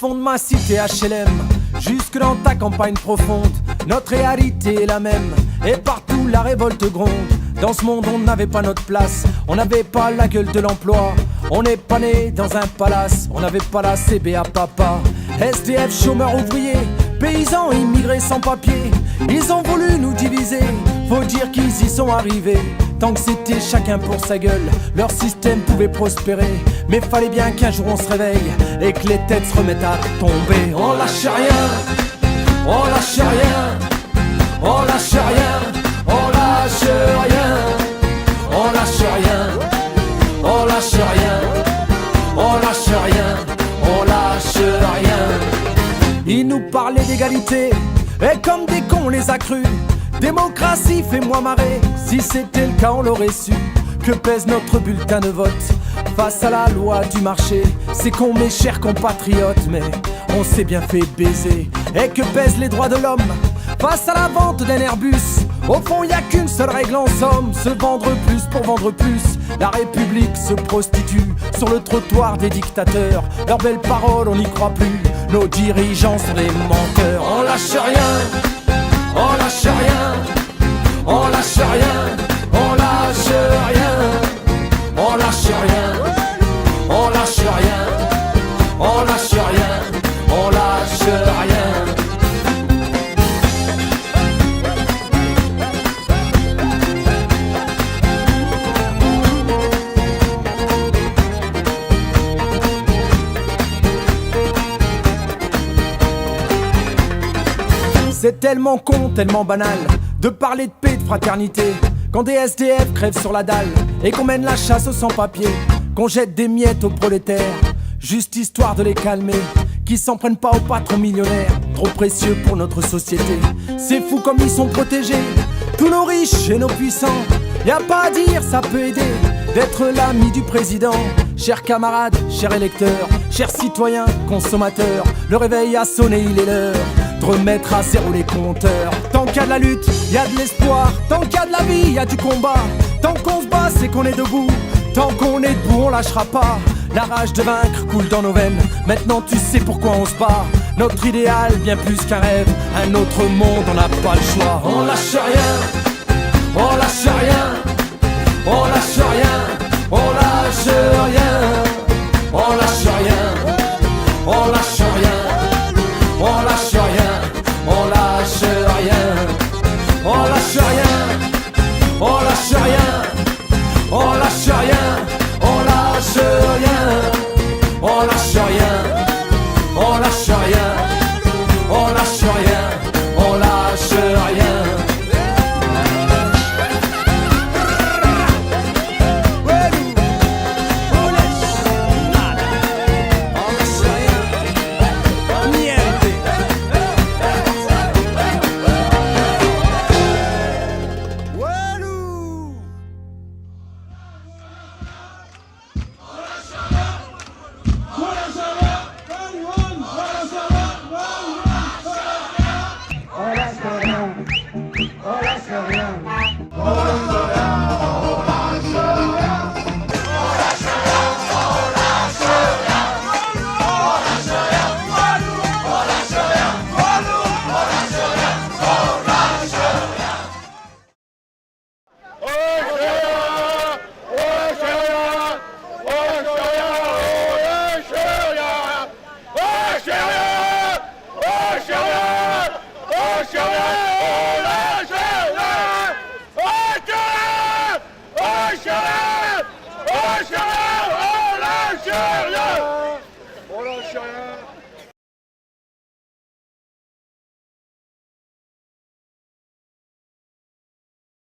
fond de ma cité HLM, jusque dans ta campagne profonde, notre réalité est la même, et partout la révolte gronde. Dans ce monde on n'avait pas notre place, on n'avait pas la gueule de l'emploi, on n'est pas né dans un palace, on n'avait pas la CBA papa. SDF, chômeurs, ouvriers, paysans, immigrés sans papier, ils ont voulu nous diviser, faut dire qu'ils y sont arrivés. Tant que c'était chacun pour sa gueule, leur système pouvait prospérer, mais fallait bien qu'un jour on se réveille et que les têtes se remettent à tomber. On lâche rien, on lâche rien, on lâche rien, on lâche rien, on lâche rien, on lâche rien, on lâche rien, on lâche rien. Ils nous parlaient d'égalité, et comme des cons on les a crus. Démocratie, fais-moi marrer, si c'était le cas on l'aurait su. Que pèse notre bulletin de vote face à la loi du marché? C'est con mes chers compatriotes, mais on s'est bien fait baiser. Et que pèsent les droits de l'homme face à la vente d'un Airbus? Au fond y a qu'une seule règle en somme, se vendre plus pour vendre plus. La République se prostitue sur le trottoir des dictateurs. Leurs belles paroles on n'y croit plus, nos dirigeants sont des menteurs. On lâche rien, on lâche rien, on lâche rien, on lâche rien, on lâche rien, on lâche rien, on lâche rien, on lâche rien. C'est tellement con, tellement banal de parler de paix, de fraternité, quand des SDF crèvent sur la dalle et qu'on mène la chasse aux sans-papiers, qu'on jette des miettes aux prolétaires, juste histoire de les calmer, qui s'en prennent pas aux patrons millionnaires, trop précieux pour notre société. C'est fou comme ils sont protégés, tous nos riches et nos puissants. Y a pas à dire, ça peut aider d'être l'ami du président. Chers camarades, chers électeurs, chers citoyens, consommateurs, le réveil a sonné, il est l'heure de remettre à zéro les compteurs. Tant qu'il y a de la lutte, il y a de l'espoir. Tant qu'il y a de la vie, il y a du combat. Tant qu'on se bat, c'est qu'on est debout. Tant qu'on est debout, on lâchera pas. La rage de vaincre coule dans nos veines. Maintenant tu sais pourquoi on se bat. Notre idéal, bien plus qu'un rêve. Un autre monde, on n'a pas le choix. On lâche rien, on lâche rien.